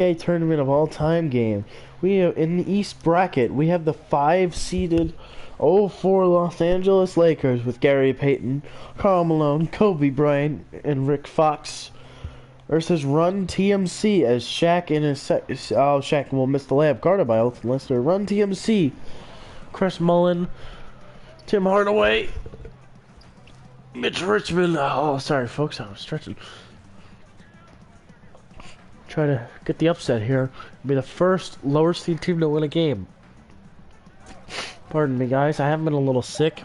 NBA tournament of all time game. We have in the East bracket. We have the 5-seeded 0-4 Los Angeles Lakers with Gary Payton, Karl Malone, Kobe Bryant, and Rick Fox versus Run TMC as Shaq in his Shaq will miss the layup guarded by Elton Lister. Run TMC, Chris Mullin, Tim Hardaway, Mitch Richmond. Oh, sorry folks, I was stretching. Try to get the upset here. Be the first lower seed team to win a game. Pardon me, guys. I have been a little sick.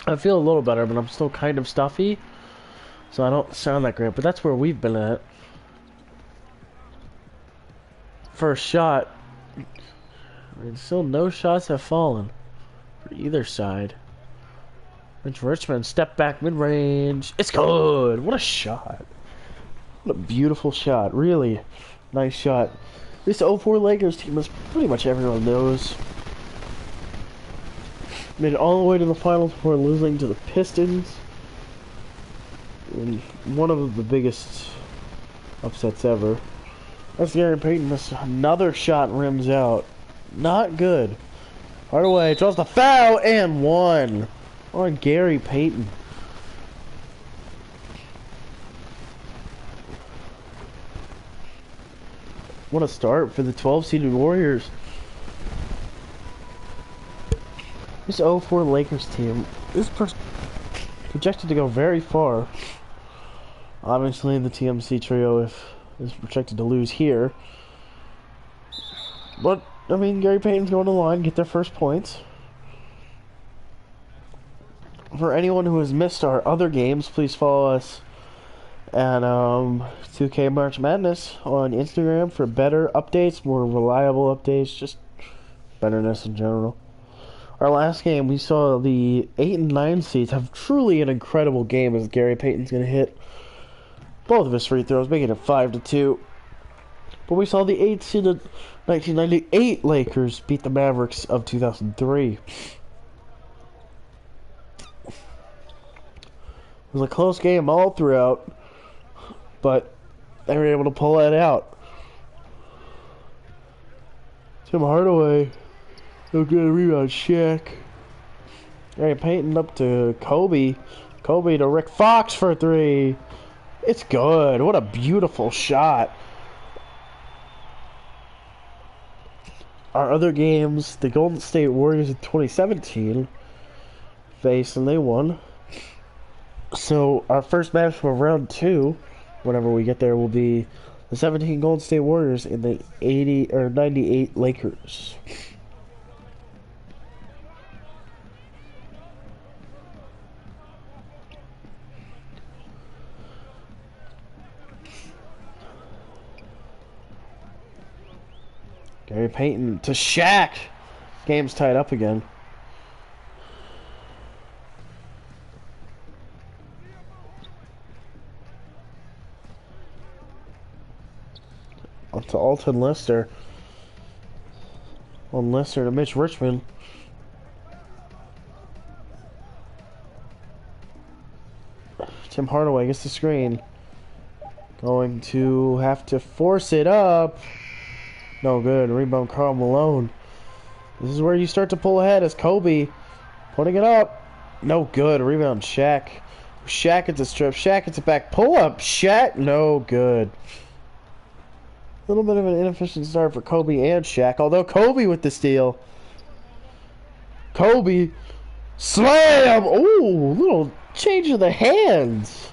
I feel a little better, but I'm still kind of stuffy, so I don't sound that great. But that's where we've been at. First shot. I mean, still no shots have fallen for either side. Mitch Richmond step back mid range. It's good. What a shot. What a beautiful shot. Really nice shot. This 0-4 Lakers team, as pretty much everyone knows, made it all the way to the finals before losing to the Pistons in one of the biggest upsets ever. That's Gary Payton. That's another shot, rims out. Not good. Hardaway draws the foul and one on Gary Payton. What a start for the 12-seeded Warriors. This 0-4 Lakers team is projected to go very far. Obviously, the TMC trio is projected to lose here. But, I mean, Gary Payton's going to the line, get their first points. For anyone who has missed our other games, please follow us at 2K March Madness on Instagram for better updates, more reliable updates, just betterness in general. Our last game, we saw the 8 and 9 seeds have truly an incredible game as Gary Payton's going to hit both of his free throws, making it 5-2. But we saw the 8-seeded 1998 Lakers beat the Mavericks of 2003. It was a close game all throughout, but they were able to pull that out. Tim Hardaway, no good rebound, Shaq. Gary Payton up to Kobe. Kobe to Rick Fox for three. It's good. What a beautiful shot. Our other games, the Golden State Warriors in 2017 faced and they won. So our first match for round 2, whenever we get there, will be the 17 Golden State Warriors and the 98 Lakers. Gary Payton to Shaq. Game's tied up again. On to Alton Lister. On Lister to Mitch Richmond. Tim Hardaway gets the screen. Going to have to force it up. No good. Rebound Karl Malone. This is where you start to pull ahead as Kobe putting it up. No good. Rebound Shaq. Shaq gets a strip. Shaq gets a back pull up. Shaq. No good. A little bit of an inefficient start for Kobe and Shaq. Although Kobe with the steal. Kobe. Slam. Ooh, little change of the hands.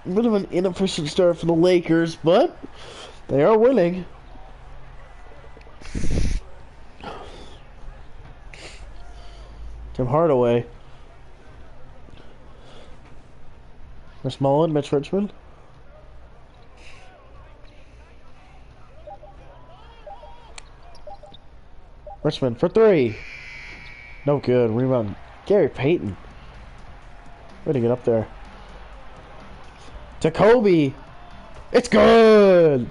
A bit of an inefficient start for the Lakers, but they are winning. Tim Hardaway. Chris Mullin, Mitch Richmond. Richmond for three. No good. Rebound. Gary Payton. Way to get up there. To Kobe. It's good.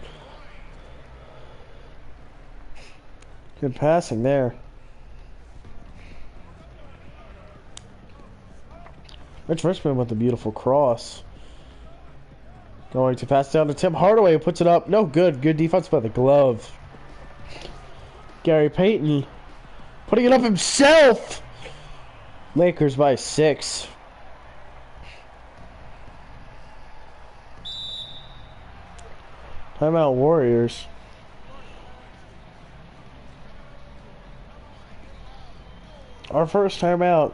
Good passing there. Mitch Richmond with the beautiful cross. Going to pass down to Tim Hardaway, who puts it up. No good. Good defense by the glove. Gary Payton putting it up himself. Lakers by 6. Timeout Warriors. Our first timeout.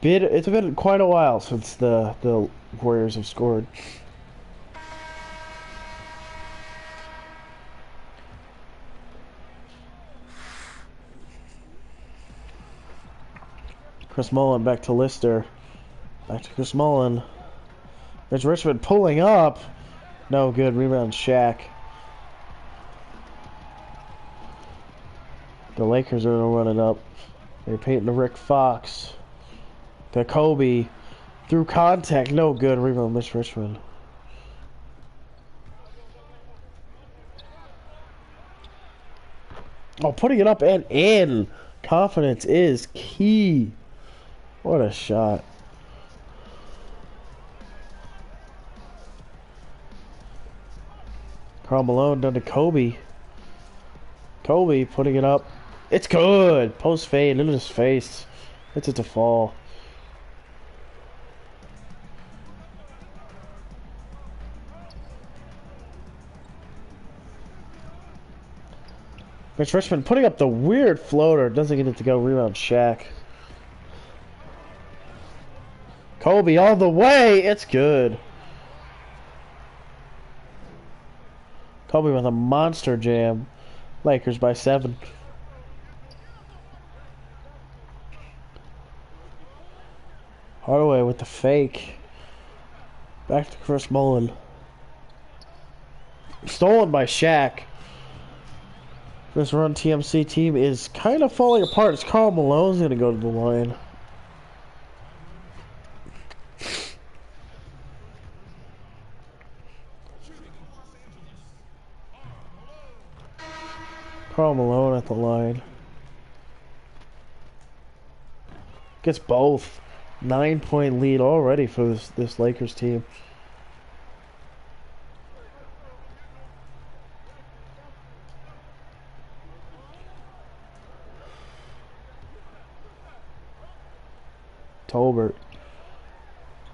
It's been quite a while since the Warriors have scored. Chris Mullin back to Lister. Back to Chris Mullin. There's Richmond pulling up. No good. Rebound Shaq. The Lakers are running up. They're Payton to Rick Fox. To Kobe. Through contact. No good. Rebound Mitch Richmond. Oh, putting it up and in. Confidence is key. What a shot. Karl Malone done to Kobe. Kobe putting it up. It's good. Post fade into his face. It's it to fall. Mitch Richmond putting up the weird floater. Doesn't get it to go. Rebound Shaq. Kobe all the way. It's good. Kobe with a monster jam. Lakers by 7. Hardaway with the fake. Back to Chris Mullin. Stolen by Shaq. This Run TMC team is kind of falling apart. It's Karl Malone's going to go to the line. Karl Malone at the line. Gets both. 9-point lead already for this Lakers team. Tolbert.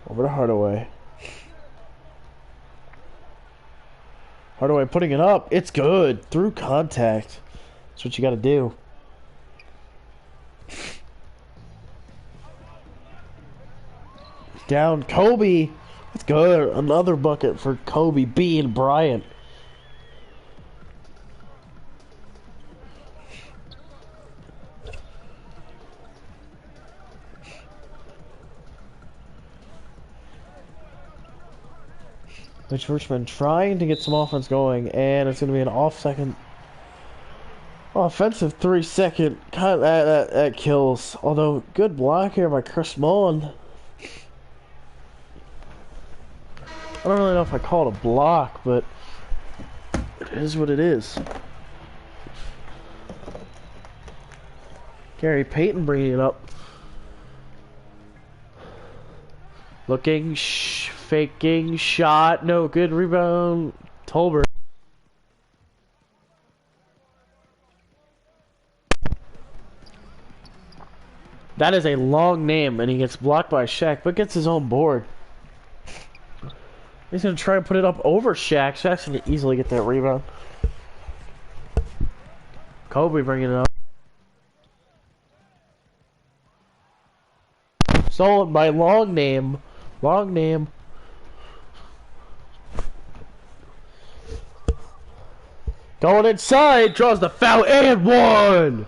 Over to Hardaway. Hardaway putting it up. It's good. Through contact. That's what you got to do. Down Kobe. That's good. Another bucket for Kobe beating Bryant. Mitch Richmond trying to get some offense going, and it's going to be an off-second offensive 3-second. That kills. Although, good block here by Chris Mullin. I don't really know if I call it a block, but it is what it is. Gary Payton bringing it up. Looking, faking, shot, no good, rebound, Tolbert. That is a long name, and he gets blocked by Shaq, but gets his own board. He's going to try and put it up over Shaq. Shaq's going to easily get that rebound. Kobe bringing it up. Stolen by long name. Long name. Going inside, draws the foul, and one!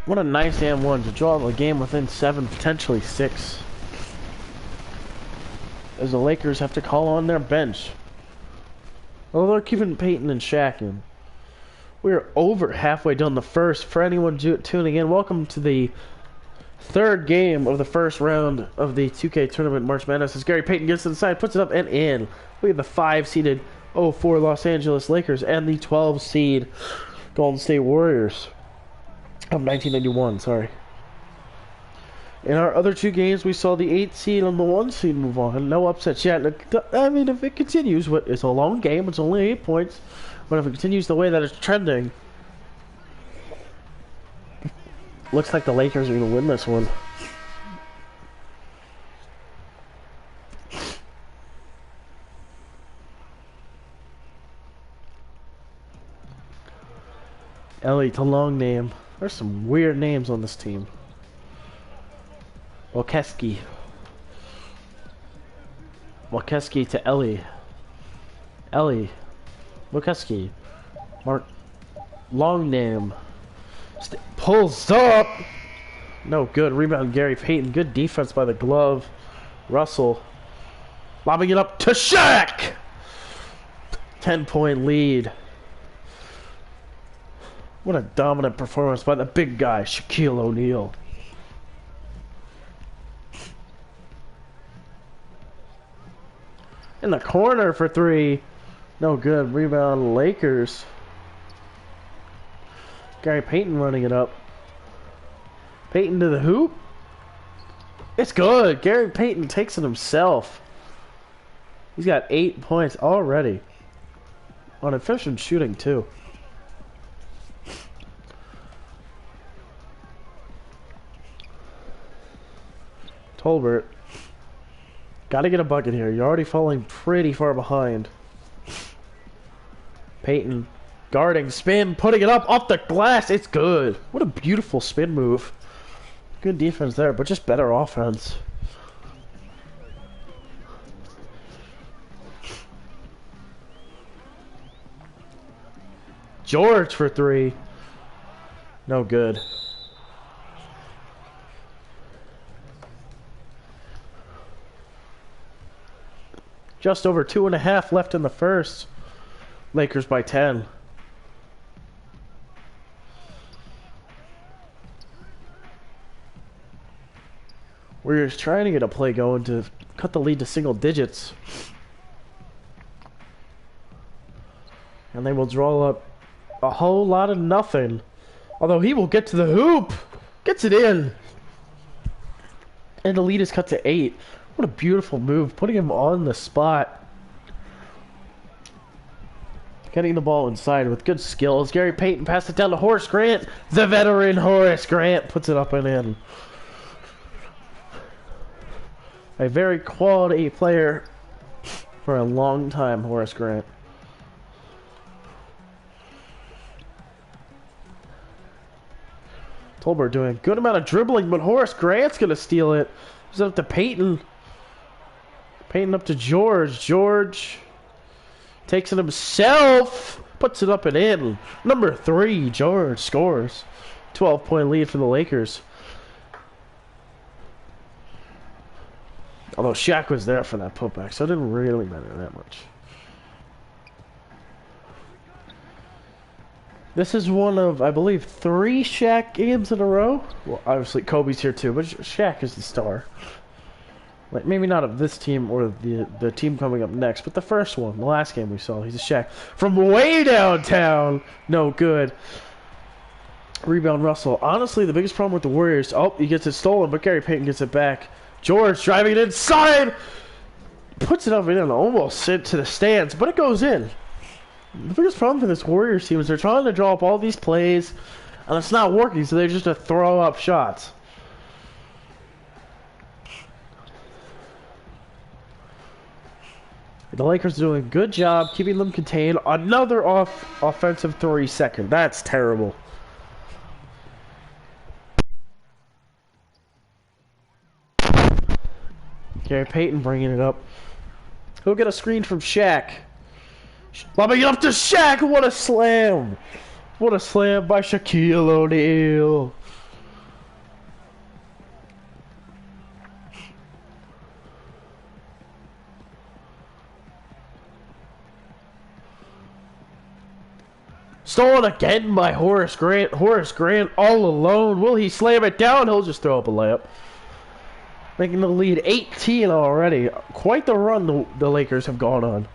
What a nice and one to draw the game within 7, potentially 6. As the Lakers have to call on their bench. Well, they're keeping Payton and Shaq in. We're over halfway done the first. For anyone tuning in, welcome to the third game of the first round of the 2K Tournament March Madness. As Gary Payton gets to the side, puts it up and in. We have the 5-seeded 04 Los Angeles Lakers and the 12-seed Golden State Warriors. Of 1991, sorry. In our other two games, we saw the 8 seed and the 1 seed move on. No upsets yet. I mean, if it continues, it's a long game. It's only 8 points. But if it continues the way that it's trending, looks like the Lakers are going to win this one. Elliott's a long name. There's some weird names on this team. Walkeski to Ellie. Walkeski. Mark. Long name. Pulls up. No good. Rebound Gary Payton. Good defense by the glove. Russell. Lobbing it up to Shaq. 10-point lead. What a dominant performance by the big guy, Shaquille O'Neal. In the corner for 3. No good. Rebound Lakers. Gary Payton running it up. Payton to the hoop. It's good. Gary Payton takes it himself. He's got 8 points already. On efficient shooting too. Tolbert. Gotta get a bucket here. You're already falling pretty far behind. Payton guarding, spin, putting it up off the glass. It's good. What a beautiful spin move. Good defense there, but just better offense. George for 3. No good. Just over 2.5 left in the first. Lakers by 10. Warriors trying to get a play going to cut the lead to single digits. And they will draw up a whole lot of nothing. Although he will get to the hoop. Gets it in. And the lead is cut to 8. What a beautiful move. Putting him on the spot. Getting the ball inside with good skills. Gary Payton passed it down to Horace Grant. The veteran Horace Grant puts it up and in. A very quality player for a long time, Horace Grant. Tolbert doing a good amount of dribbling, but Horace Grant's going to steal it. It's up to Payton. Payton up to George. George takes it himself. Puts it up and in. Number 3, George scores. 12-point lead for the Lakers. Although Shaq was there for that putback, so it didn't really matter that much. This is one of, I believe, 3 Shaq games in a row. Well, obviously Kobe's here too, but Shaq is the star. Like, maybe not of this team or the team coming up next, but the first one, the last game we saw, he's a Shaq. From way downtown, no good. Rebound Russell. Honestly, the biggest problem with the Warriors, oh, he gets it stolen, but Gary Payton gets it back. George driving it inside. Puts it up and in, almost sent to the stands, but it goes in. The biggest problem for this Warriors team is they're trying to draw up all these plays, and it's not working, so they're just to throw up shots. The Lakers are doing a good job keeping them contained. Another offensive 3 second. That's terrible. Gary Payton bringing it up. He'll get a screen from Shaq. Lobbing it up to Shaq. What a slam. What a slam by Shaquille O'Neal. Stolen again by Horace Grant. Horace Grant all alone. Will he slam it down? He'll just throw up a layup. Making the lead 18 already. Quite the run the Lakers have gone on.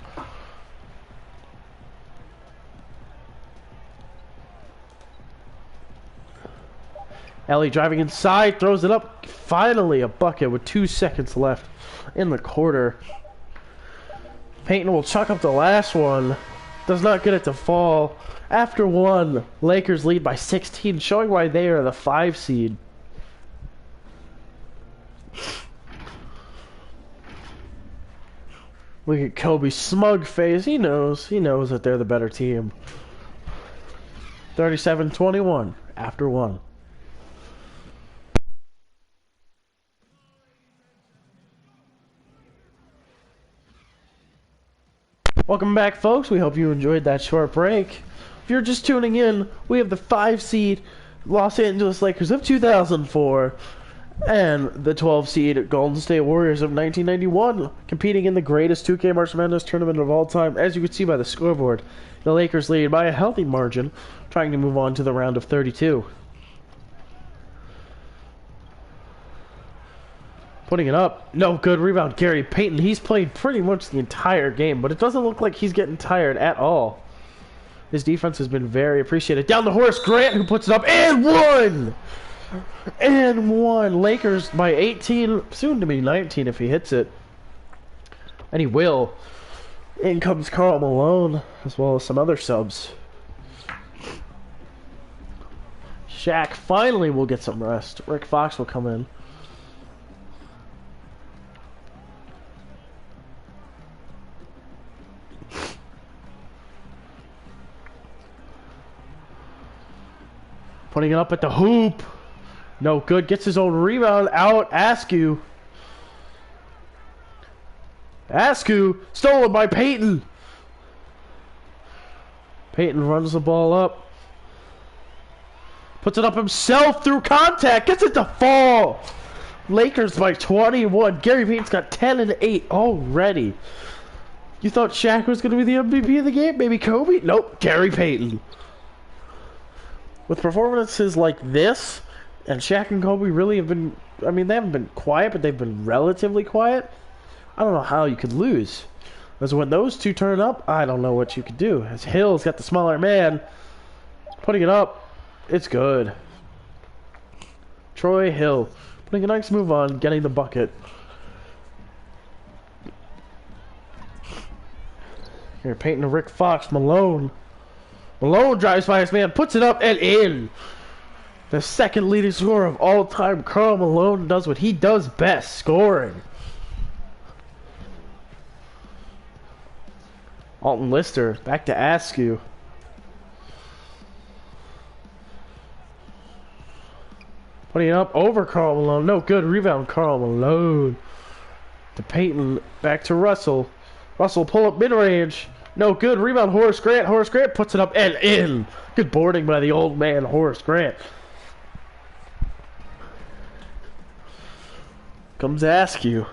Ellie driving inside, throws it up. Finally a bucket with 2 seconds left in the quarter. Payton will chuck up the last one. Does not get it to fall. After one, Lakers lead by 16, showing why they are the 5 seed. Look at Kobe's smug face. He knows that they're the better team. 37-21 after one. Welcome back, folks. We hope you enjoyed that short break. If you're just tuning in, we have the 5 seed Los Angeles Lakers of 2004 and the 12 seed Golden State Warriors of 1991 competing in the greatest 2K March Madness tournament of all time. As you can see by the scoreboard, the Lakers lead by a healthy margin, trying to move on to the round of 32. Putting it up. No good rebound. Gary Payton. He's played pretty much the entire game, but it doesn't look like he's getting tired at all. His defense has been very appreciated. Down to Horace Grant, who puts it up. And one! And one. Lakers by 18. Soon to be 19 if he hits it. And he will. In comes Karl Malone, as well as some other subs. Shaq finally will get some rest. Rick Fox will come in. Putting it up at the hoop. No good. Gets his own rebound out. Askew. Stolen by Payton. Payton runs the ball up. Puts it up himself through contact. Gets it to fall. Lakers by 21. Gary Payton's got 10 and 8 already. You thought Shaq was going to be the MVP of the game? Maybe Kobe? Nope. Gary Payton. With performances like this, and Shaq and Kobe really have been, I mean, they haven't been quiet, but they've been relatively quiet. I don't know how you could lose. Because when those two turn up, I don't know what you could do. As Hill's got the smaller man, putting it up, it's good. Troy Hill, putting a nice move on, getting the bucket. Here, Payton to Rick Fox, Malone. Malone drives by his man, puts it up and in. The second leading scorer of all time, Karl Malone, does what he does best, scoring. Alton Lister, back to Askew. Putting it up over Karl Malone. No good rebound, Karl Malone. To Payton, back to Russell. Russell pull up mid-range. No good rebound, Horace Grant. Horace Grant puts it up and in. Good boarding by the old man, Horace Grant. Comes Askew.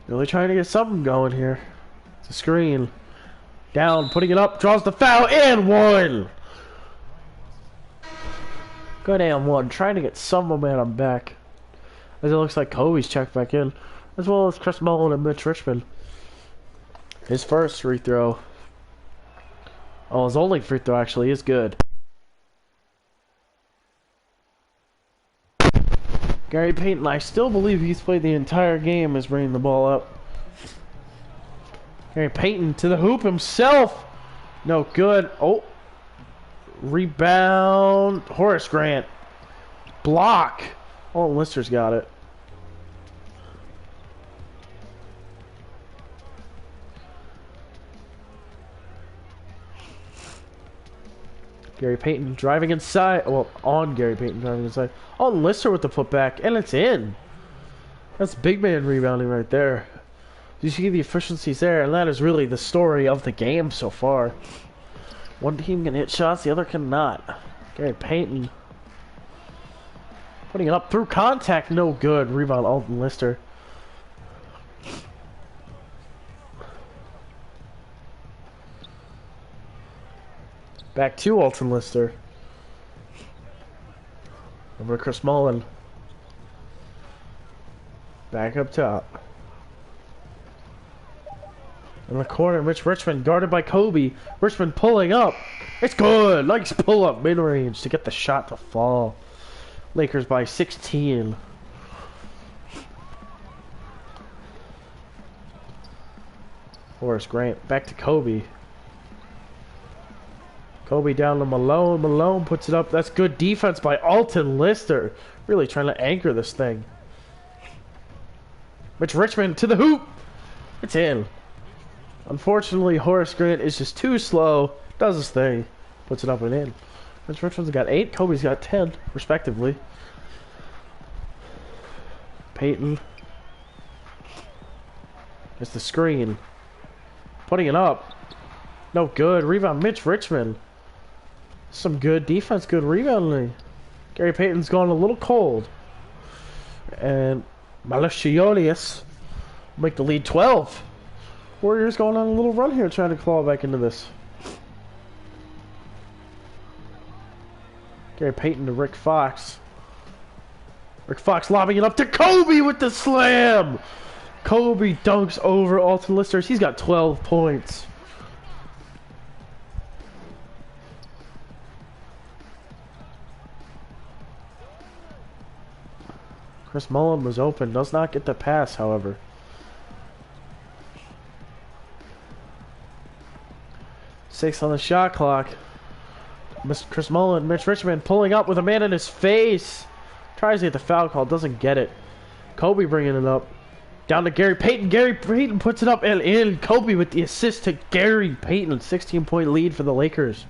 Really trying to get something going here. It's a screen. Down, putting it up, draws the foul, and one! Good and one, trying to get some momentum back. As it looks like Kobe's checked back in. As well as Chris Mullin and Mitch Richmond. His first free throw. Oh, his only free throw actually is good. Gary Payton, I still believe he's played the entire game, is bringing the ball up. Gary Payton to the hoop himself. No good. Oh. Rebound. Horace Grant. Block. Oh, Lister's got it. Gary Payton driving inside. Well, on Gary Payton driving inside. Oh, Lister with the putback, and it's in. That's big man rebounding right there. You see the efficiencies there, and that is really the story of the game so far. One team can hit shots, the other cannot. Gary Payton putting it up through contact, no good. Rebound, Alton Lister. Back to Alton Lister. Over to Chris Mullin. Back up top. In the corner, Mitch Richmond guarded by Kobe. Richmond pulling up. It's good. Nice pull up mid-range to get the shot to fall. Lakers by 16. Horace Grant back to Kobe. Kobe down to Malone. Malone puts it up. That's good defense by Alton Lister. Really trying to anchor this thing. Mitch Richmond to the hoop. It's in. Unfortunately, Horace Grant is just too slow. Does his thing. Puts it up and in. Mitch Richmond's got 8. Kobe's got 10, respectively. Payton. It's the screen. Putting it up. No good. Rebound, Mitch Richmond. Some good defense, good rebounding. Gary Payton's gone a little cold. And Maliciolius make the lead 12. Warriors going on a little run here, trying to claw back into this. Gary Payton to Rick Fox. Rick Fox lobbing it up to Kobe with the slam. Kobe dunks over Alton Lister. He's got 12 points. Chris Mullin was open. Does not get the pass, however. Six on the shot clock. Chris Mullin, Mitch Richmond pulling up with a man in his face. Tries to get the foul call, doesn't get it. Kobe bringing it up. Down to Gary Payton. Gary Payton puts it up and in. Kobe with the assist to Gary Payton. 16-point lead for the Lakers.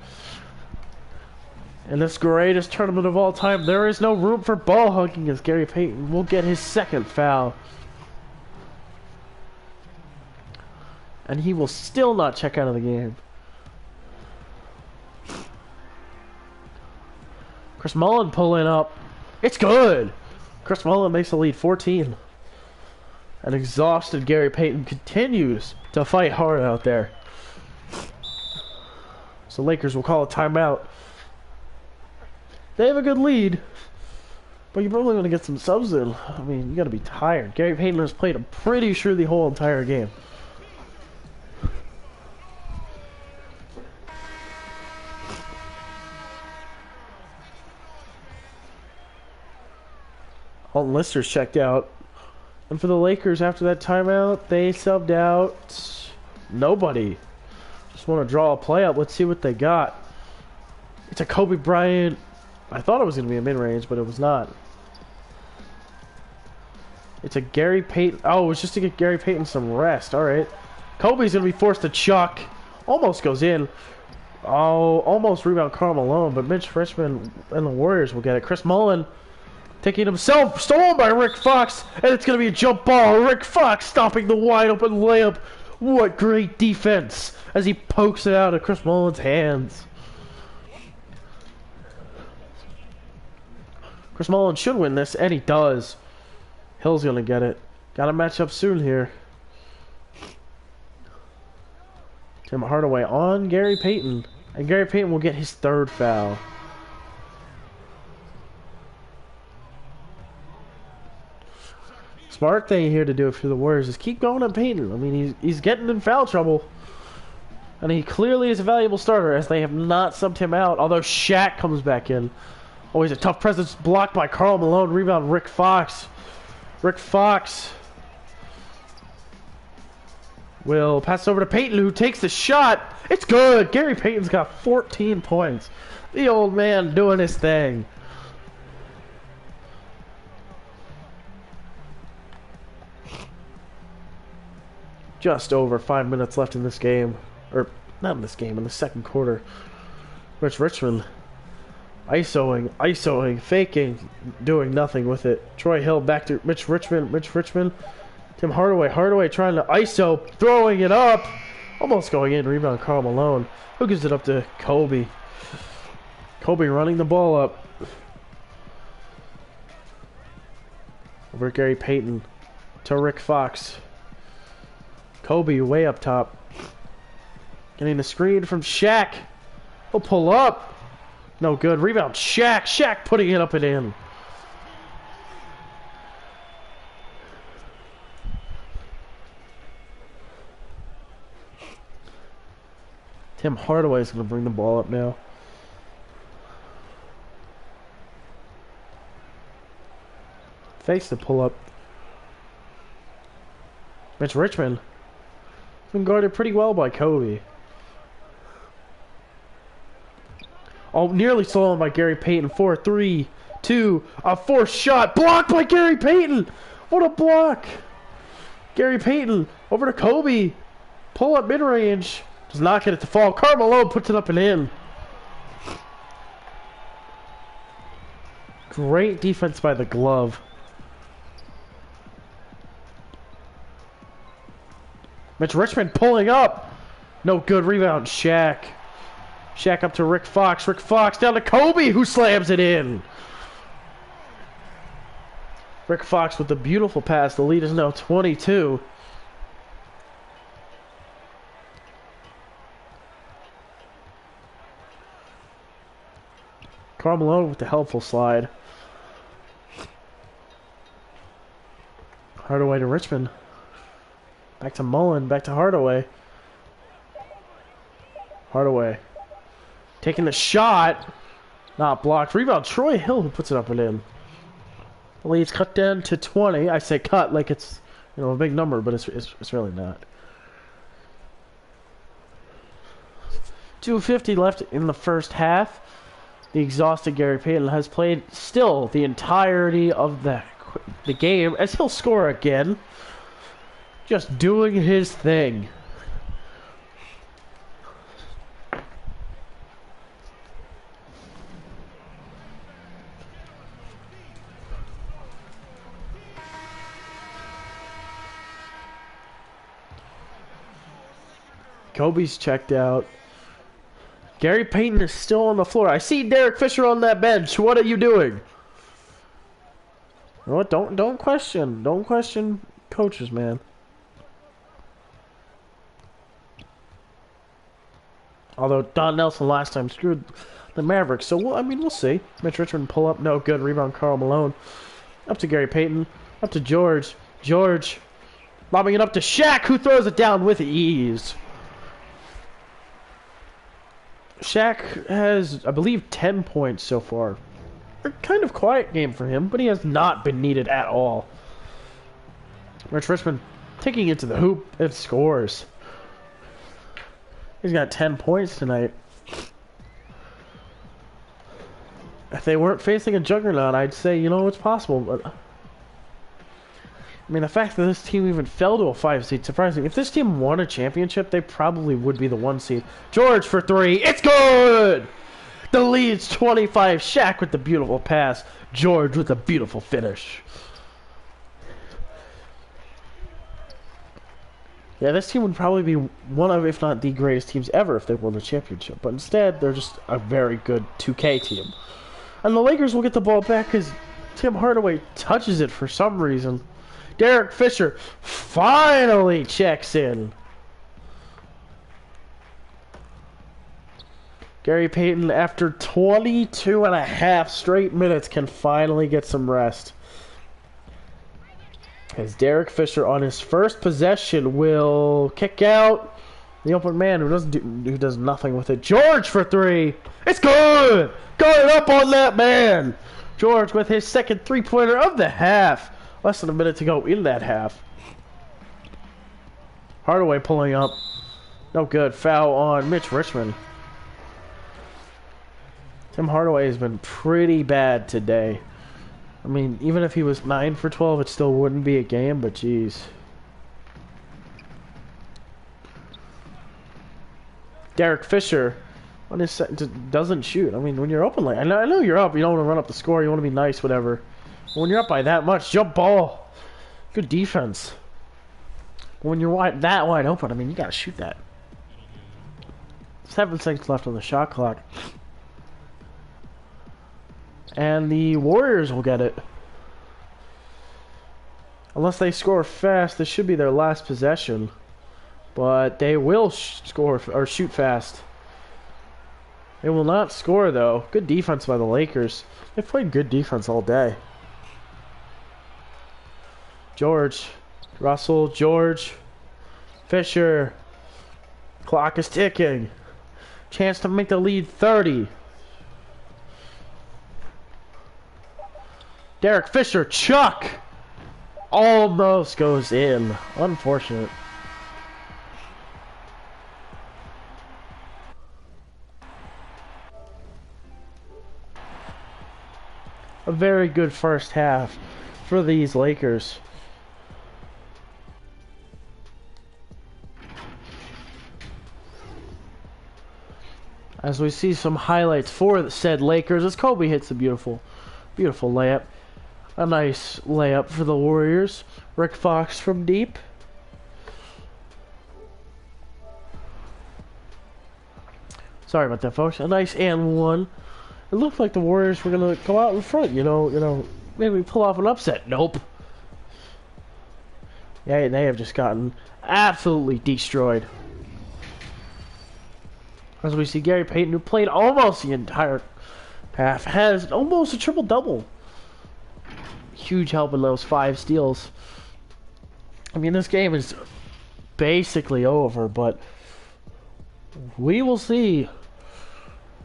In this greatest tournament of all time, there is no room for ball hugging as Gary Payton will get his second foul. And he will still not check out of the game. Chris Mullin pulling up. It's good. Chris Mullin makes the lead 14. An exhausted Gary Payton continues to fight hard out there. So Lakers will call a timeout. They have a good lead, but you're probably going to get some subs in. I mean, you got to be tired. Gary Payton has played, I'm pretty sure, the whole entire game. Alton Lister's checked out. And for the Lakers, after that timeout, they subbed out nobody. Just want to draw a play up. Let's see what they got. It's a Kobe Bryant. I thought it was going to be a mid-range, but it was not. It's a Gary Payton. Oh, it was just to get Gary Payton some rest. All right. Kobe's going to be forced to chuck. Almost goes in. Oh, almost rebound Karl Malone, but Mitch Richmond and the Warriors will get it. Chris Mullin taking himself, stolen by Rick Fox, and it's going to be a jump ball. Rick Fox stopping the wide open layup. What great defense as he pokes it out of Chris Mullin's hands. Chris Mullin should win this, and he does. Hill's going to get it. Got to match up soon here. Tim Hardaway on Gary Payton. And Gary Payton will get his third foul. Smart thing here to do for the Warriors is keep going on Payton. I mean, he's getting in foul trouble. And he clearly is a valuable starter as they have not subbed him out. Although Shaq comes back in. Always a tough presence blocked by Karl Malone. Rebound Rick Fox. Rick Fox will pass over to Payton, who takes the shot. It's good. Gary Payton's got 14 points. The old man doing his thing. Just over 5 minutes left in this game. Or, not in this game, in the second quarter. Mitch Richmond ISOing, faking, doing nothing with it. Troy Hill back to Mitch Richmond. Tim Hardaway trying to ISO, throwing it up. Almost going in, rebound Karl Malone. Who gives it up to Kobe? Kobe running the ball up. Over Gary Payton to Rick Fox. Kobe way up top. Getting the screen from Shaq. He'll pull up. No good. Rebound Shaq. Shaq putting it up and in. Tim Hardaway's going to bring the ball up now. Face the pull-up. Mitch Richmond. Been guarded pretty well by Kobe. Oh, nearly stolen by Gary Payton. 4, 3, 2, a forced shot. Blocked by Gary Payton. What a block. Gary Payton over to Kobe. Pull up mid-range. Does not get it to fall. Carmelo puts it up and in. Great defense by the glove. Mitch Richmond pulling up. No good rebound. Shaq. Shaq up to Rick Fox. Rick Fox down to Kobe, who slams it in. Rick Fox with the beautiful pass. The lead is now 22. Carmelo with the helpful slide. Hardaway to Richmond. Back to Mullen. Back to Hardaway. Hardaway. Taking the shot. Not blocked. Rebound. Troy Hill who puts it up and in. The lead's cut down to 20. I say cut like it's, you know, a big number, but it's really not. 2:50 left in the first half. The exhausted Gary Payton has played still the entirety of the game, as he'll score again. Just doing his thing. Kobe's checked out. Gary Payton is still on the floor. I see Derek Fisher on that bench. What are you doing? You know what? Don't question coaches, man. Although Don Nelson last time screwed the Mavericks, so we'll see. Mitch Richmond pull up, no good. Rebound, Karl Malone. Up to Gary Payton. Up to George. George lobbing it up to Shaq, who throws it down with ease. Shaq has, I believe, 10 points so far. A kind of quiet game for him, but he has not been needed at all. Mitch Richmond taking it to the hoop and scores. He's got 10 points tonight. If they weren't facing a juggernaut, I'd say, you know, it's possible, but I mean, the fact that this team even fell to a 5 seed, surprising. If this team won a championship, they probably would be the 1 seed. George for 3. It's good! The lead's 25. Shaq with the beautiful pass. George with the beautiful finish. Yeah, this team would probably be one of, if not the greatest teams ever if they won the championship. But instead, they're just a very good 2K team. And the Lakers will get the ball back because Tim Hardaway touches it for some reason. Derek Fisher finally checks in. Gary Payton, after 22 and a half straight minutes, can finally get some rest. As Derek Fisher on his first possession will kick out the open man who does nothing with it. George for 3. It's good! Got it up on that man! George with his second three-pointer of the half. Less than a minute to go in that half. Hardaway pulling up. No good. Foul on Mitch Richmond. Tim Hardaway has been pretty bad today. I mean, even if he was 9 for 12, it still wouldn't be a game, but jeez. Derek Fisher on his doesn't shoot. I mean, when you're open, like I know you're up, you don't want to run up the score, you want to be nice, whatever. When you're up by that much, jump ball. Good defense. When you're that wide open, I mean, you gotta shoot that. 7 seconds left on the shot clock. And the Warriors will get it. Unless they score fast, this should be their last possession. But they will score or shoot fast. They will not score, though. Good defense by the Lakers. They've played good defense all day. George, Russell, George, Fisher. Clock is ticking. Chance to make the lead 30. Derek Fisher, Chuck! Almost goes in. Unfortunate. A very good first half for these Lakers. As we see some highlights for the said Lakers as Kobe hits a beautiful layup. A nice layup for the Warriors. Rick Fox from deep. Sorry about that, folks. A nice and one. It looked like the Warriors were gonna go out in front. You know, maybe pull off an upset. Nope. Yeah, they have just gotten absolutely destroyed. As we see Gary Payton, who played almost the entire half, has almost a triple-double. Huge help in those 5 steals. I mean, this game is basically over, but we will see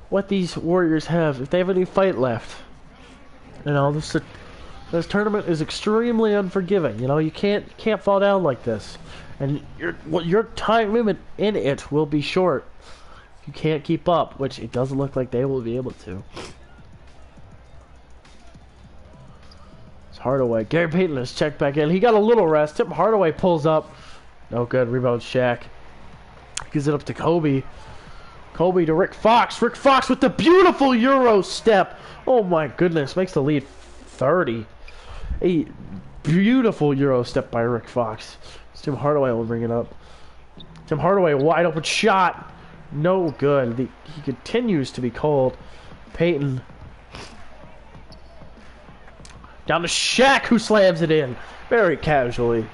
what these Warriors have, if they have any fight left. You know, this tournament is extremely unforgiving. You know, you can't fall down like this, and your time limit in it will be short. You can't keep up, which it doesn't look like they will be able to. It's Hardaway. Gary Payton has checked back in. He got a little rest. Tim Hardaway pulls up. No good. Rebound Shaq. Gives it up to Kobe. Kobe to Rick Fox. Rick Fox with the beautiful Euro step. Oh my goodness. Makes the lead 30. A beautiful Euro step by Rick Fox. Tim Hardaway will bring it up. Tim Hardaway, wide open shot. No good. He continues to be cold. Payton. Down to Shaq, who slams it in. Very casually.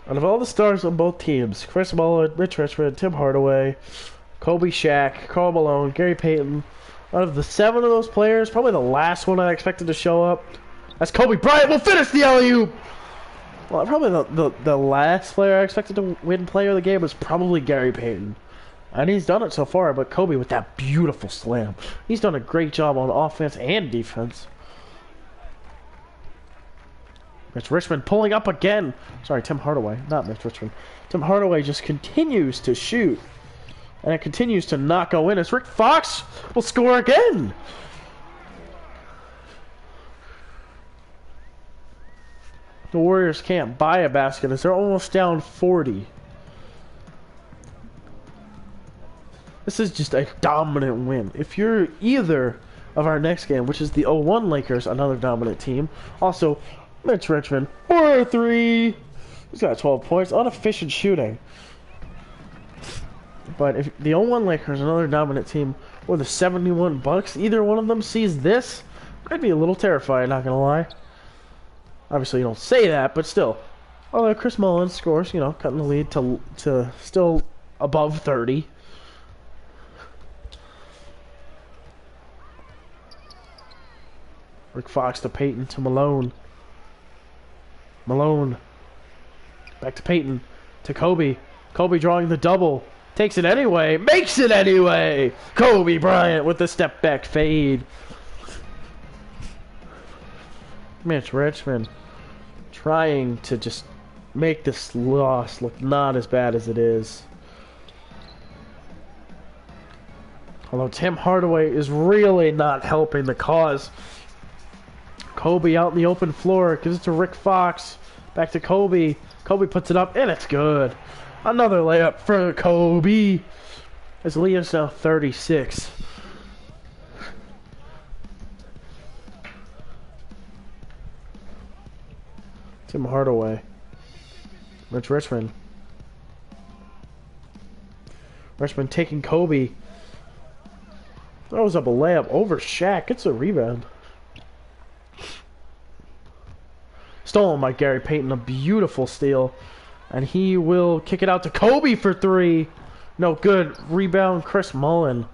Out of all the stars on both teams, Chris Mullin, Mitch Richmond, Tim Hardaway, Kobe, Shaq, Karl Malone, Gary Payton, out of the 7 of those players, probably the last one I expected to show up. That's Kobe Bryant. Will finish the alley-oop. Well, probably the last player I expected to win player of the game was probably Gary Payton. And he's done it so far, but Kobe with that beautiful slam. He's done a great job on offense and defense. Mitch Richmond pulling up again. Sorry, Tim Hardaway, not Mitch Richmond. Tim Hardaway just continues to shoot. And it continues to not go in as Rick Fox will score again. The Warriors can't buy a basket as they're almost down 40. This is just a dominant win. If you're either of our next game, which is the 0-1 Lakers, another dominant team. Also, Mitch Richmond, 4-3. He's got 12 points. Inefficient shooting. But if the 0-1 Lakers, another dominant team, or the 71 Bucks, either one of them sees this, I'd be a little terrified, not gonna lie. Obviously, you don't say that, but still. Although Chris Mullin scores, you know, cutting the lead to still above 30. Rick Fox to Payton to Malone. Malone. Back to Payton. To Kobe. Kobe drawing the double. Takes it anyway. Makes it anyway. Kobe Bryant with the step back fade. Mitch Richmond trying to just make this loss look not as bad as it is. Although Tim Hardaway is really not helping the cause. Kobe out in the open floor. Gives it to Rick Fox. Back to Kobe. Kobe puts it up, and it's good. Another layup for Kobe. His lead is now 36. Tim Hardaway. Mitch Richmond. Richmond taking Kobe. Throws up a layup over Shaq. Gets a rebound. Stolen by Gary Payton. A beautiful steal. And he will kick it out to Kobe for 3. No good. Rebound, Chris Mullin.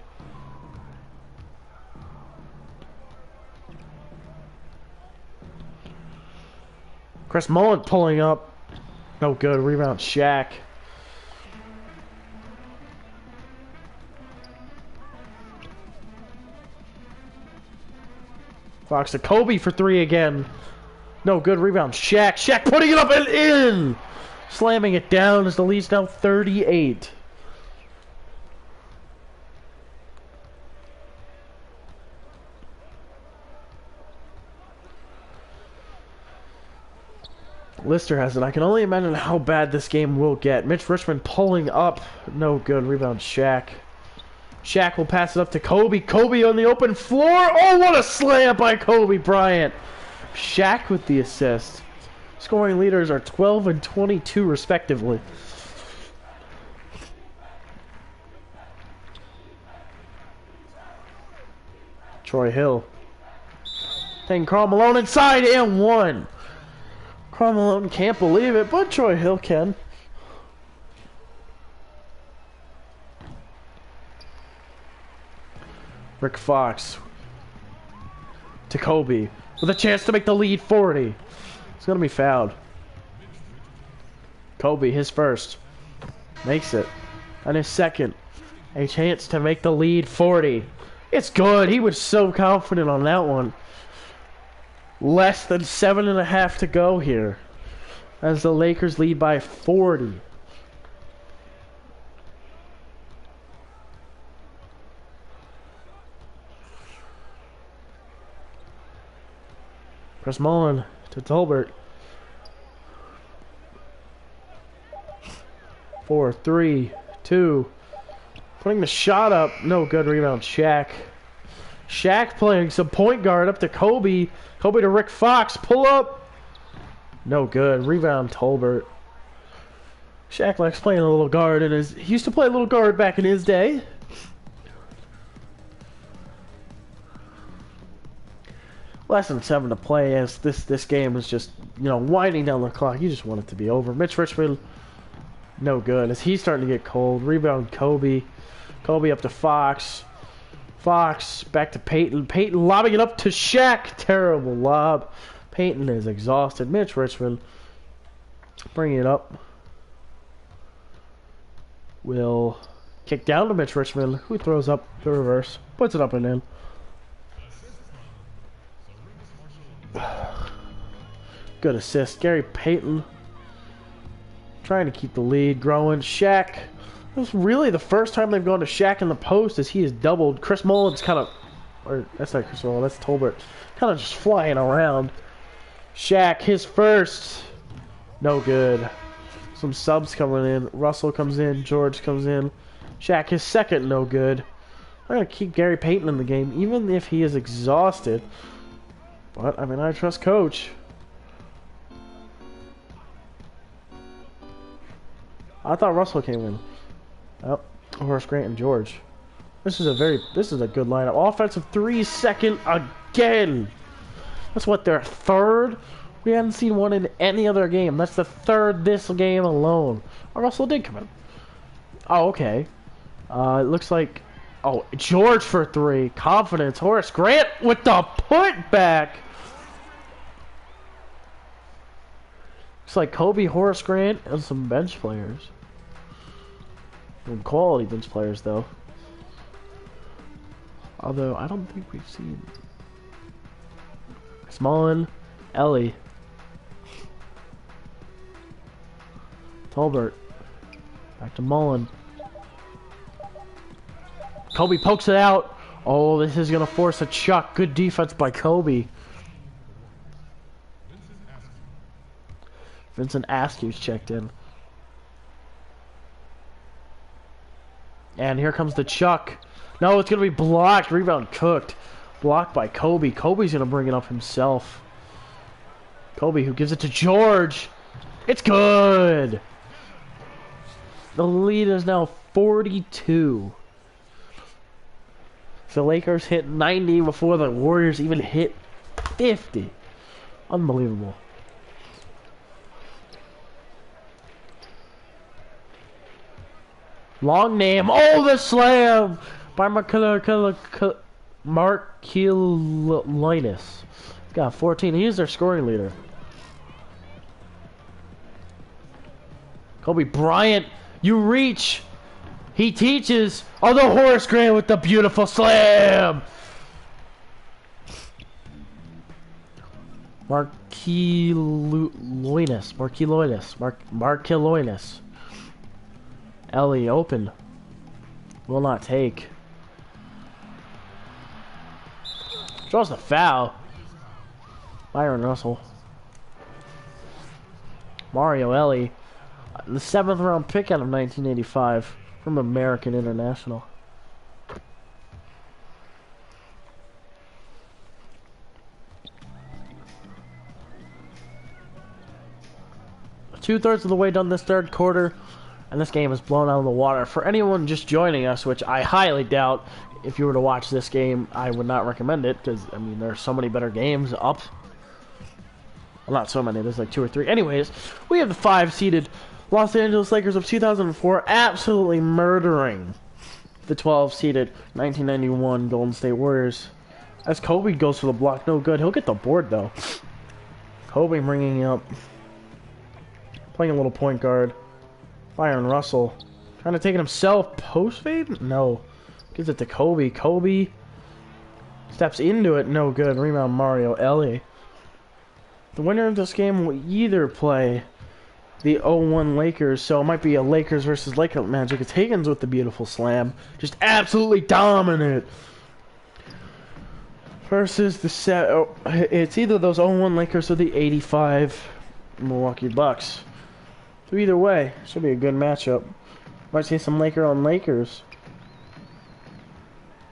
Chris Mullin pulling up. No good. Rebound, Shaq. Fox to Kobe for three again. No good. Rebound, Shaq. Shaq putting it up and in! Slamming it down as the lead's now 38. Lister has it. I can only imagine how bad this game will get. Mitch Richmond pulling up. No good. Rebound, Shaq. Shaq will pass it up to Kobe. Kobe on the open floor. Oh, what a slam by Kobe Bryant. Shaq with the assist. Scoring leaders are 12 and 22 respectively. Troy Hill. Taking Karl Malone inside and one. Karl Malone can't believe it, but Troy Hill can. Rick Fox to Kobe with a chance to make the lead 40. It's going to be fouled. Kobe, his first. Makes it. And his second. A chance to make the lead 40. It's good. He was so confident on that one. Less than 7.5 to go here. As the Lakers lead by 40. Chris Mullen to Tolbert. 4, 3, 2. Putting the shot up. No good. Rebound, Shaq. Shaq playing some point guard up to Kobe. Kobe to Rick Fox. Pull up. No good. Rebound, Tolbert. Shaq likes playing a little guard. He used to play a little guard back in his day. Less than 7 to play as this game is just, you know, winding down the clock. You just want it to be over. Mitch Richmond, no good. As he's starting to get cold. Rebound, Kobe. Kobe up to Fox. Fox back to Peyton. Peyton lobbing it up to Shaq. Terrible lob. Peyton is exhausted. Mitch Richmond bringing it up. Will kick down to Mitch Richmond, who throws up the reverse. Puts it up and in. Good assist. Gary Payton trying to keep the lead, growing. Shaq. This is really the first time they've gone to Shaq in the post as he has doubled. Chris Mullen's kind of, or that's not Chris Mullen, that's Tolbert, kind of just flying around. Shaq, his first. No good. Some subs coming in. Russell comes in. George comes in. Shaq, his second. No good. I'm going to keep Gary Payton in the game, even if he is exhausted. But, I mean, I trust Coach. I thought Russell came in. Oh, Horace Grant and George. This is a good lineup. Offensive 3 second again. That's what, their third? We hadn't seen one in any other game. That's the third this game alone. Oh, Russell did come in. Oh, okay. It looks like, oh, George for 3. Confidence. Horace Grant with the putback. Looks like Kobe, Horace Grant, and some bench players. Some quality bench players, though. Although, I don't think we've seen... Smallin, Ellie. Tolbert. Back to Mullen. Kobe pokes it out. Oh, this is going to force a chuck. Good defense by Kobe. Vincent Askew's checked in. And here comes the chuck. No, it's going to be blocked. Rebound cooked. Blocked by Kobe. Kobe's going to bring it up himself. Kobe, who gives it to George. It's good. The lead is now 42. The Lakers hit 90 before the Warriors even hit 50. Unbelievable. Long name. Oh, the slam by Marquillinus. He's got 14. He is their scoring leader. Kobe Bryant, you reach. He teaches. Oh, the Horace Grant with the beautiful slam. Marquilonis. Ellie open. Will not take. Draws the foul. Byron Russell. Mario Ellie. The 7th round pick out of 1985 from American International. Two-thirds of the way done this third quarter, and this game is blown out of the water. For anyone just joining us, which I highly doubt, if you were to watch this game, I would not recommend it, because, I mean, there's so many better games up. Well, not so many, there's like 2 or 3. Anyways, we have the 5-seeded Los Angeles Lakers of 2004 absolutely murdering the 12-seeded 1991 Golden State Warriors. As Kobe goes for the block, no good. He'll get the board, though. Kobe bringing up, playing a little point guard. Byron Russell trying to take it himself. Post fade? No. Gives it to Kobe. Kobe steps into it. No good. Rebound Mario Ellie. The winner of this game will either play the 0-1 Lakers, so it might be a Lakers versus Lakers magic. It's Higgins with the beautiful slam. Just absolutely dominant. Versus the set. Oh, it's either those 0-1 Lakers or the 85 Milwaukee Bucks. So either way, should be a good matchup. Might see some Laker on Lakers.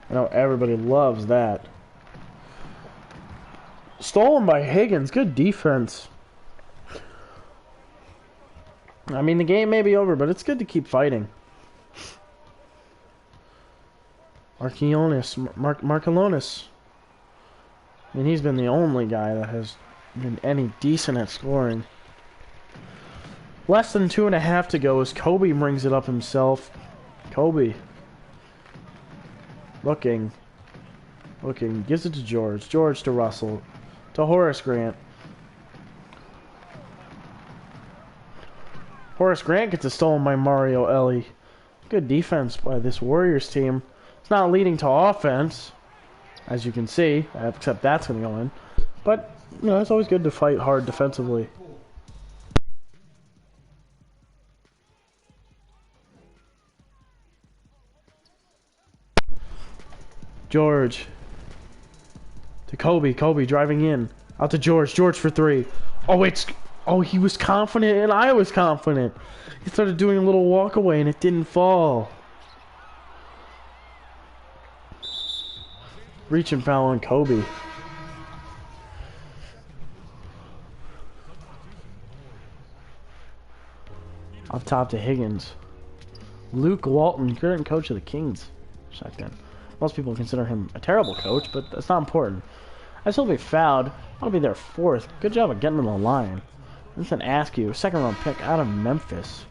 I know everybody loves that. Stolen by Higgins. Good defense. I mean, the game may be over, but it's good to keep fighting. Marquilonis. I mean, he's been the only guy that has been any decent at scoring. Less than 2.5 to go as Kobe brings it up himself. Kobe. Looking. Gives it to George. George to Russell. To Horace Grant. Horace Grant gets it stolen by Mario Ellie. Good defense by this Warriors team. It's not leading to offense, as you can see, except that's going to go in. But, you know, it's always good to fight hard defensively. George. To Kobe. Kobe driving in. Out to George. George for 3. Oh, it's... Oh, he was confident, and I was confident. He started doing a little walk away, and it didn't fall. Reach and foul on Kobe. Up top to Higgins. Luke Walton, current coach of the Kings. Shotgun. Most people consider him a terrible coach, but that's not important. I still be fouled. I'll be their 4th. Good job of getting to the line. Vincent Askew, 2nd round pick out of Memphis.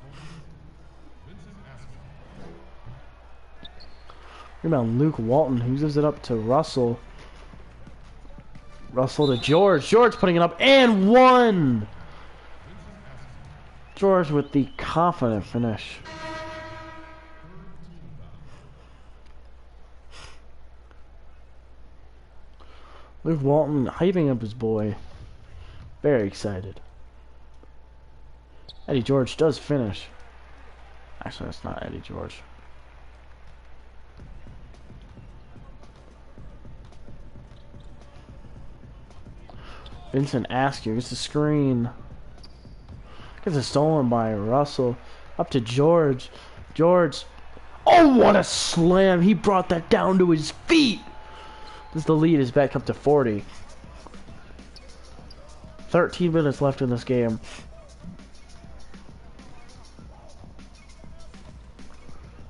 Rebound Luke Walton, who gives it up to Russell. Russell to George. George putting it up and 1! George with the confident finish. Luke Walton hyping up his boy. Very excited. Eddie George does finish. Actually, that's not Eddie George. Vincent Askew gets the screen. Gets it stolen by Russell. Up to George. George. Oh, what a slam. He brought that down to his feet. This the lead is back up to 40. 13 minutes left in this game.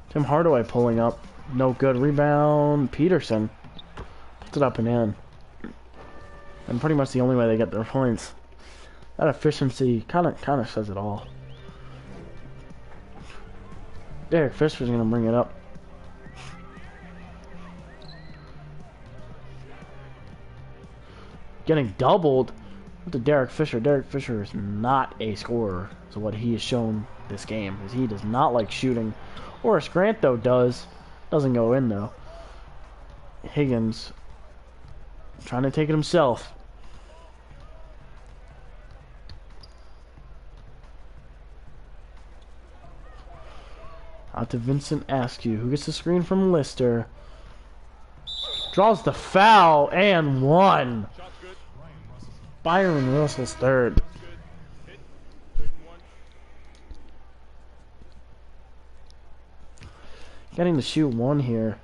Tim Hardaway pulling up. No good. Rebound. Peterson puts it up and in. And pretty much the only way they get their points. That efficiency kind of says it all. Derek Fisher's gonna bring it up. Getting doubled. What to Derek Fisher? Derek Fisher is not a scorer, so what he has shown this game is he does not like shooting. Horace Grant, though, does. Doesn't go in, though. Higgins trying to take it himself. Out to Vincent Askew, who gets the screen from Lister. Draws the foul and one. Byron Russell's third. Getting to shoot one here.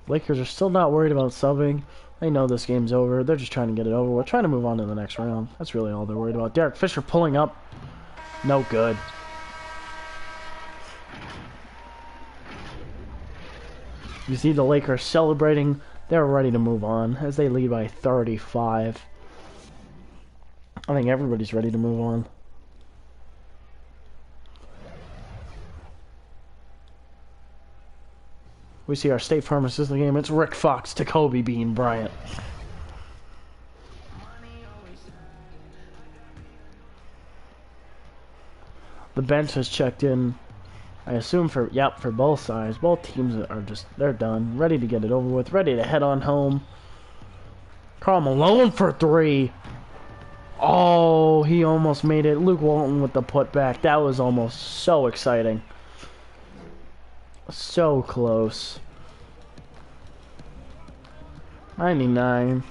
Lakers are still not worried about subbing. They know this game's over. They're just trying to get it over. We're trying to move on to the next round. That's really all they're worried about. Derek Fisher pulling up. No good. You see the Lakers celebrating. They're ready to move on as they lead by 35. I think everybody's ready to move on. We see our State Farm assist the game. It's Rick Fox to Kobe Bean Bryant. The bench has checked in. I assume for both sides. Both teams are they're done. Ready to get it over with. Ready to head on home. Karl Malone for three. Oh, he almost made it. Luke Walton with the putback. That was almost so exciting. So close. 99.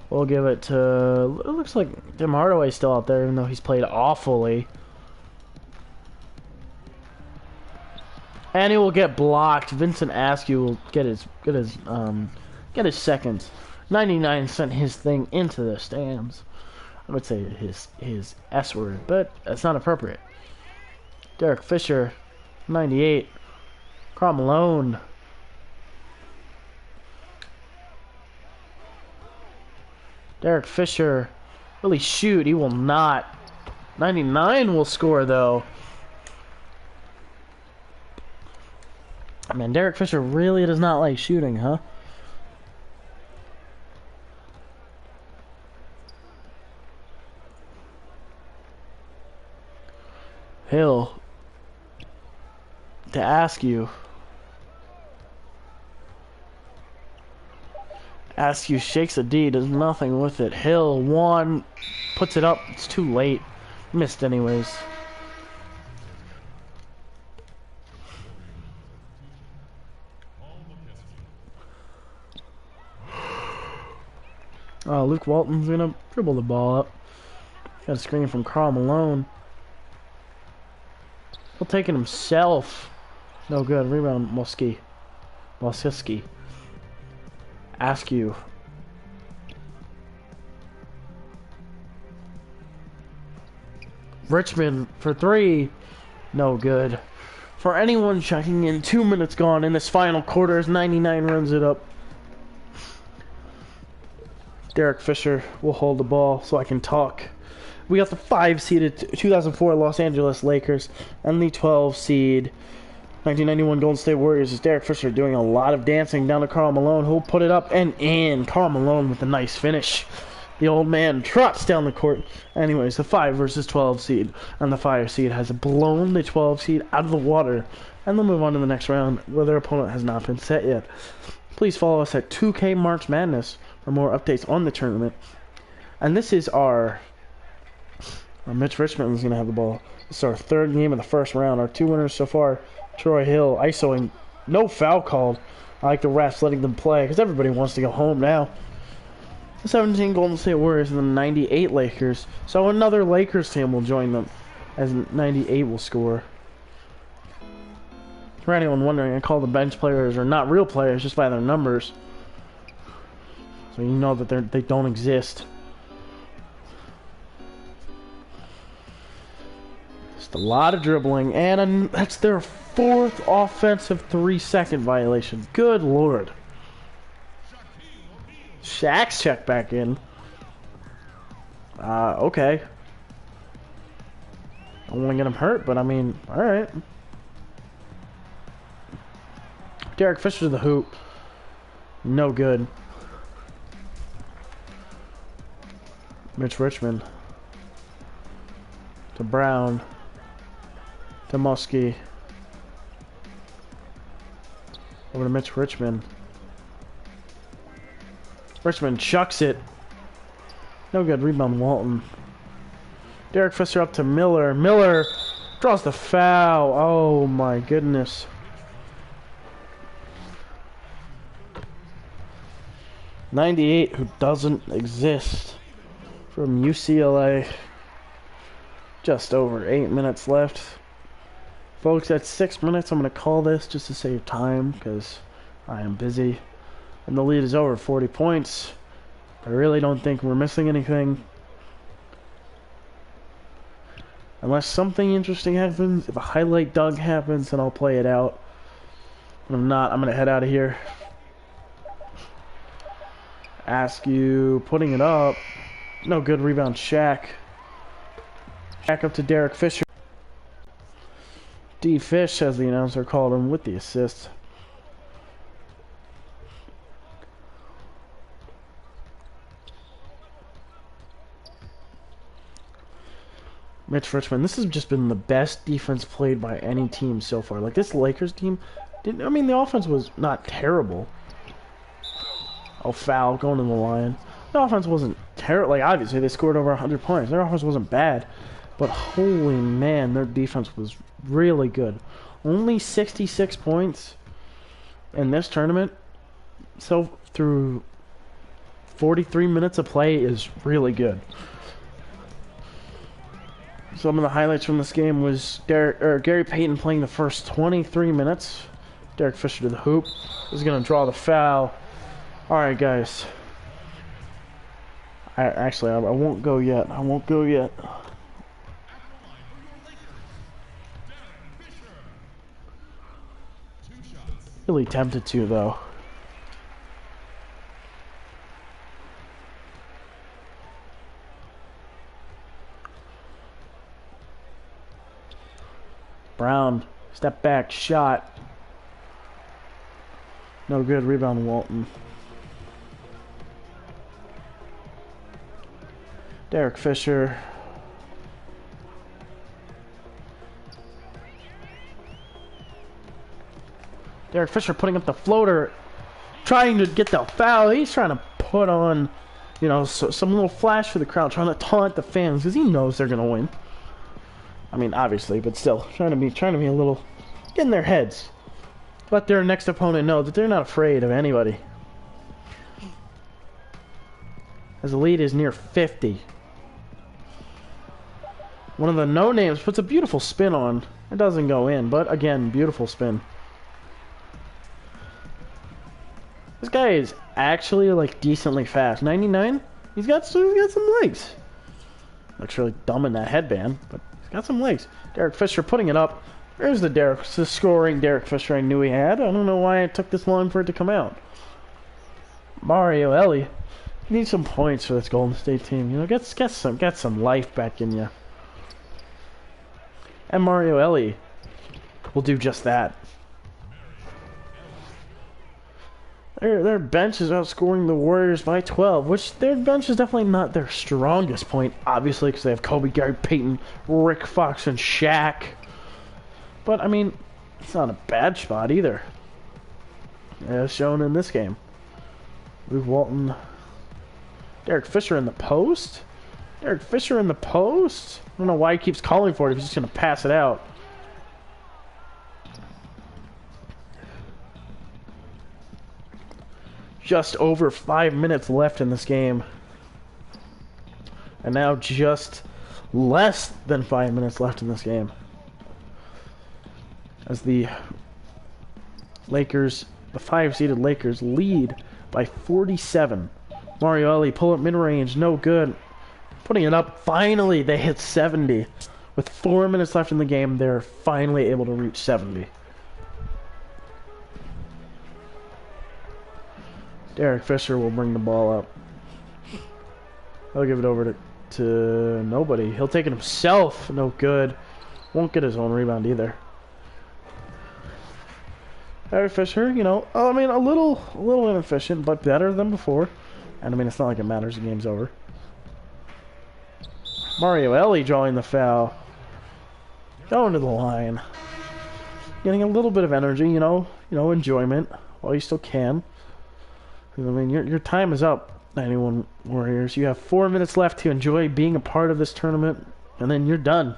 We'll give it to... It looks like Tim Hardaway's still out there, even though he's played awfully. And he will get blocked. Vincent Askew will get his second. 99 sent his thing into the stands. I would say his S word, but that's not appropriate. Derek Fisher, 98. Karl Malone. Derek Fisher, will he shoot? He will not. 99 will score, though. Man, Derek Fisher really does not like shooting, huh? Hill. To Askew. Askew shakes a D, does nothing with it. Hill, one, puts it up. It's too late. Missed anyways. Luke Walton's gonna dribble the ball up. Got a screen from Karl Malone. He'll take it himself. No good. Rebound, Mosiski. Askew. Richmond for three. No good. For anyone checking in, 2 minutes gone in this final quarter as 99 runs it up. Derek Fisher will hold the ball so I can talk. We got the 5-seeded 2004 Los Angeles Lakers and the 12-seed 1991 Golden State Warriors. Is Derek Fisher doing a lot of dancing down to Karl Malone, who'll put it up and in. Karl Malone with a nice finish. The old man trots down the court. Anyways, the 5 versus 12 seed, and the 5 seed has blown the 12 seed out of the water, and they'll move on to the next round where their opponent has not been set yet. Please follow us at 2K March Madness for more updates on the tournament. And this is our Mitch Richmond is going to have the ball. This is our third game of the first round. Our 2 winners so far. Troy Hill isoing. No foul called. I like the refs letting them play because everybody wants to go home now. The 17 Golden State Warriors and the 98 Lakers. So another Lakers team will join them as 98 will score. For anyone wondering, I call the bench players are not real players just by their numbers. So you know that they don't exist. Just a lot of dribbling, and that's their 4th offensive 3-second violation. Good lord. Shaq's checked back in. Okay. I don't want to get him hurt, but I mean, alright. Derek Fisher to the hoop. No good. Mitch Richmond. To Brown. To Muskie. Over to Mitch Richmond. Richmond chucks it. No good. Rebound Walton. Derek Fisher up to Miller. Miller draws the foul. Oh my goodness. '98, who doesn't exist, from UCLA. Just over 8 minutes left. Folks, at 6 minutes, I'm going to call this just to save time because I am busy. And the lead is over 40 points. I really don't think we're missing anything. Unless something interesting happens. If a highlight dunk happens, then I'll play it out. If not, I'm going to head out of here. Askew putting it up. No good. Rebound Shaq. Back up to Derek Fisher. D Fish, as the announcer called him, with the assist. Mitch Richmond. This has just been the best defense played by any team so far. Like, this Lakers team didn't. I mean, the offense was not terrible. Oh, foul going to the line. The offense wasn't terrible. Like, obviously, they scored over 100 points. Their offense wasn't bad. But holy man, their defense was really good. Only 66 points in this tournament. So, through 43 minutes of play is really good. Some of the highlights from this game was Gary Payton playing the first 23 minutes. Derek Fisher to the hoop. Is going to draw the foul. Alright, guys. I won't go yet. I won't go yet. Really tempted to, though. Brown, step back, shot. No good. Rebound Walton. Derek Fisher. Derek Fisher putting up the floater, trying to get the foul. He's trying to put on, you know, some little flash for the crowd, trying to taunt the fans because he knows they're gonna win. I mean, obviously, but still, trying to be a little, get in their heads. Let their next opponent know that they're not afraid of anybody. As the lead is near 50. One of the no-names puts a beautiful spin on. It doesn't go in, but again, beautiful spin. This guy is actually, like, decently fast. 99? He's got some legs. Looks really dumb in that headband, but he's got some legs. Derek Fisher putting it up. There's the scoring Derek Fisher I knew he had. I don't know why it took this long for it to come out. Mario Ellie. You need some points for this Golden State team. You know, get some life back in you. And Mario Ellie will do just that. Their bench is outscoring the Warriors by 12, which their bench is definitely not their strongest point, obviously, because they have Kobe, Gary Payton, Rick Fox, and Shaq. But, I mean, it's not a bad spot either. As shown in this game. Luke Walton. Derek Fisher in the post? Derek Fisher in the post? I don't know why he keeps calling for it if he's just going to pass it out. Just over 5 minutes left in this game. And now just less than 5 minutes left in this game. As the Lakers, the 5-seeded Lakers, lead by 47. Mario Ellie, pull up mid-range, no good. Putting it up, finally they hit 70. With 4 minutes left in the game, they're finally able to reach 70. Derek Fisher will bring the ball up. He'll give it over to nobody. He'll take it himself. No good. Won't get his own rebound either. Larry Fisher, you know, I mean, a little inefficient, but better than before. And I mean, it's not like it matters. The game's over. Mario Ellie drawing the foul. Going to the line. Getting a little bit of energy, you know, enjoyment while you still can. I mean, your time is up, 91 Warriors. You have 4 minutes left to enjoy being a part of this tournament, and then you're done.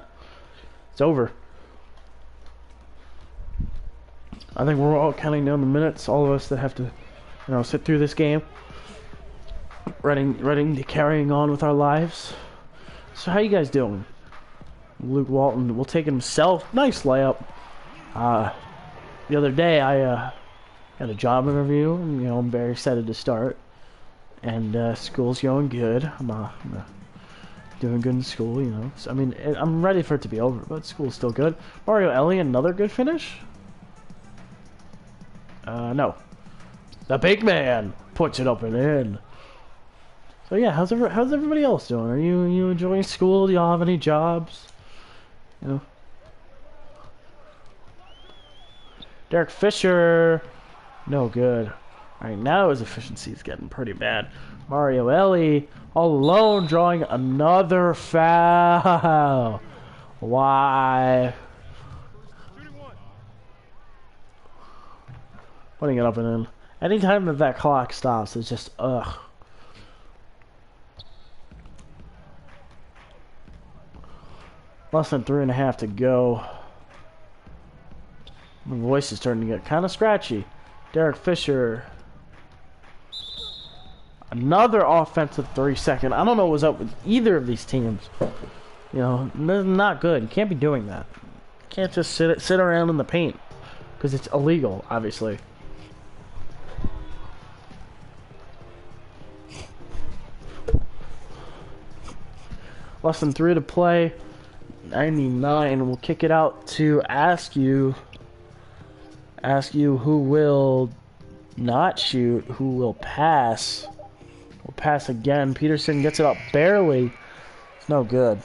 It's over. I think we're all counting down the minutes, all of us that have to, you know, sit through this game. Ready to carrying on with our lives. So how you guys doing? Luke Walton will take himself. Nice layup. The other day I had a job interview, and you know, I'm very excited to start. And school's going good. I'm doing good in school, you know. So, I mean, I'm ready for it to be over, but school's still good. Mario Ellie, another good finish? No. The big man puts it up and in. So yeah, how's everybody else doing? Are you enjoying school? Do y'all have any jobs? You know. Derek Fisher, no good. All right, now his efficiency is getting pretty bad. Mario Ellie, all alone, drawing another foul. Why? Putting it up and in. Anytime that clock stops, it's just ugh. Less than 3.5 to go. My voice is starting to get kind of scratchy. Derek Fisher. Another offensive 3-second. I don't know what's up with either of these teams. You know, this is not good. You can't be doing that. You can't just sit around in the paint. Because it's illegal, obviously. Less than 3 to play. 99. We'll kick it out to ask you who will not shoot, who will pass. We'll pass again. Peterson gets it up barely. It's no good.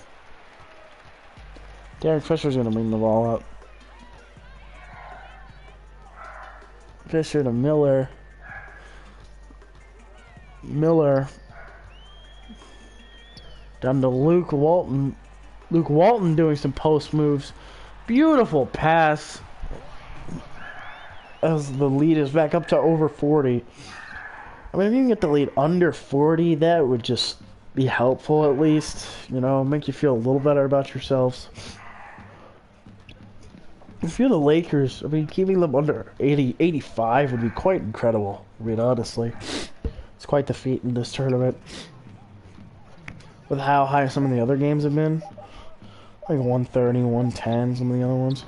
Derek Fisher's gonna bring the ball up. Fisher to Miller. Miller. Down to Luke Walton. Luke Walton doing some post moves. Beautiful pass. As the lead is back up to over 40. I mean, if you can get the lead under 40, that would just be helpful at least. You know, make you feel a little better about yourselves. If you're the Lakers, I mean, keeping them under 80, 85 would be quite incredible. I mean, honestly. It's quite the feat in this tournament. With how high some of the other games have been. Like 130, 110, some of the other ones.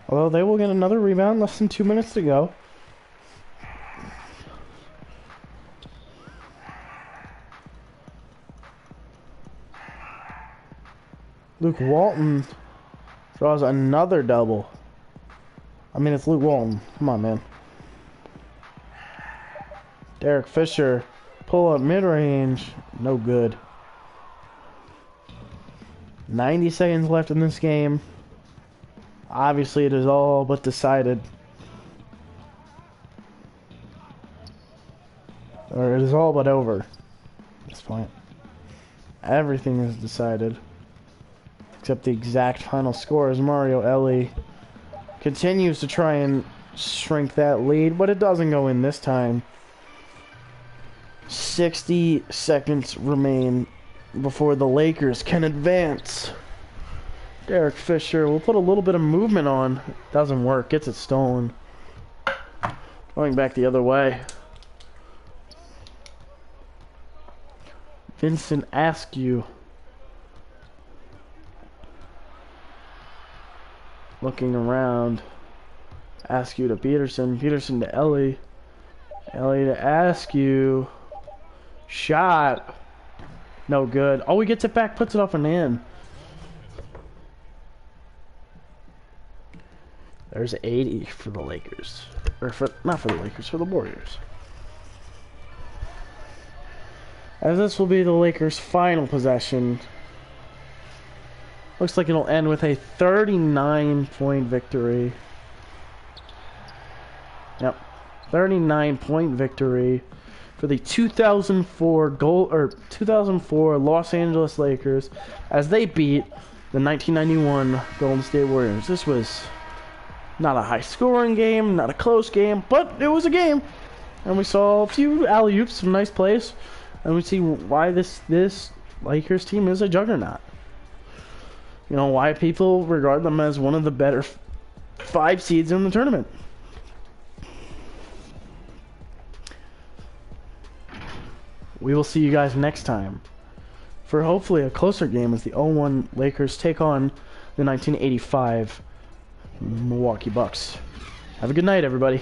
Although they will get another rebound, less than 2 minutes to go. Luke Walton draws another double. I mean, it's Luke Walton. Come on, man. Derek Fisher, pull up mid-range. No good. 90 seconds left in this game. Obviously, it is all but decided. Or it is all but over at this point. Everything is decided. Except the exact final score as Mario Ellie continues to try and shrink that lead, but it doesn't go in this time. 60 seconds remain before the Lakers can advance. Derek Fisher will put a little bit of movement on. Doesn't work. Gets it stolen. Going back the other way. Vincent Askew. Looking around. Askew to Peterson. Peterson to Ellie. Ellie to Askew. Shot. No good. Oh, he gets it back. Puts it off and in. There's 80 for the Lakers. Or not for the Lakers, for the Warriors. As this will be the Lakers' final possession. Looks like it'll end with a 39-point victory. Yep. 39-point victory for the 2004 Los Angeles Lakers as they beat the 1991 Golden State Warriors. This was not a high-scoring game, not a close game, but it was a game. And we saw a few alley-oops, some nice plays, and we see why this Lakers team is a juggernaut. You know, why people regard them as one of the better 5 seeds in the tournament. We will see you guys next time for hopefully a closer game as the 0-1 Lakers take on the 1985 Milwaukee Bucks. Have a good night, everybody.